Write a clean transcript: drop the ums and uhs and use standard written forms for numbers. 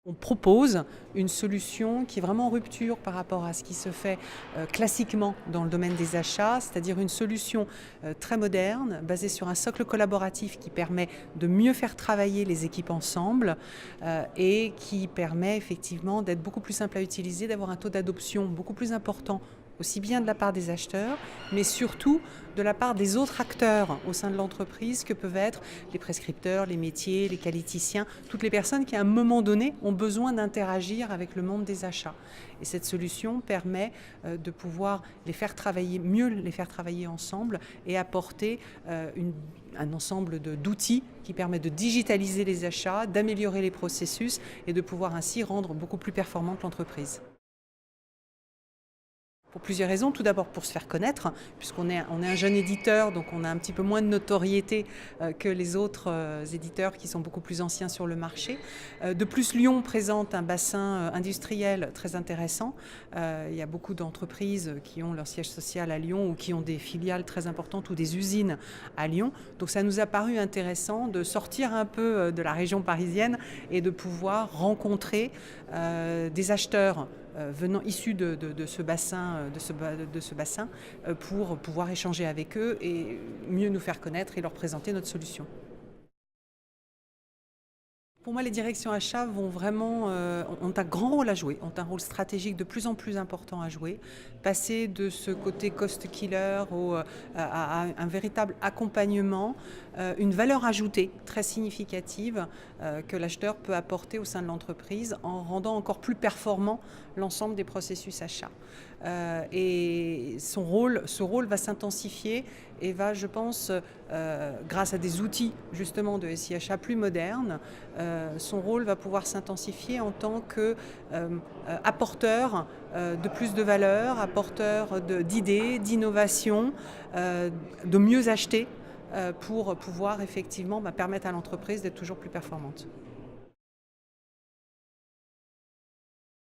On propose une solution qui est vraiment en rupture par rapport à ce qui se fait classiquement dans le domaine des achats, c'est-à-dire une solution très moderne, basée sur un socle collaboratif qui permet de mieux faire travailler les équipes ensemble et qui permet effectivement d'être beaucoup plus simple à utiliser, d'avoir un taux d'adoption beaucoup plus important, aussi bien de la part des acheteurs, mais surtout de la part des autres acteurs au sein de l'entreprise que peuvent être les prescripteurs, les métiers, les qualiticiens, toutes les personnes qui à un moment donné ont besoin d'interagir avec le monde des achats. Et cette solution permet de pouvoir mieux les faire travailler ensemble et apporter un ensemble d'outils qui permet de digitaliser les achats, d'améliorer les processus et de pouvoir ainsi rendre beaucoup plus performante l'entreprise. Pour plusieurs raisons. Tout d'abord pour se faire connaître, puisqu'on est un jeune éditeur, donc on a un petit peu moins de notoriété que les autres éditeurs qui sont beaucoup plus anciens sur le marché. De plus, Lyon présente un bassin industriel très intéressant. Il y a beaucoup d'entreprises qui ont leur siège social à Lyon ou qui ont des filiales très importantes ou des usines à Lyon. Donc ça nous a paru intéressant de sortir un peu de la région parisienne et de pouvoir rencontrer des acheteurs issus de ce bassin, pour pouvoir échanger avec eux et mieux nous faire connaître et leur présenter notre solution. Pour moi, les directions achats ont un grand rôle à jouer, ont un rôle stratégique de plus en plus important à jouer. Passer de ce côté cost killer à un véritable accompagnement, une valeur ajoutée très significative que l'acheteur peut apporter au sein de l'entreprise en rendant encore plus performant l'ensemble des processus achats. Et ce rôle va s'intensifier et va, je pense, grâce à des outils justement de SIachat plus modernes, son rôle va pouvoir s'intensifier en tant qu'apporteur de plus de valeur, apporteur d'idées, d'innovation, de mieux acheter pour pouvoir effectivement permettre à l'entreprise d'être toujours plus performante.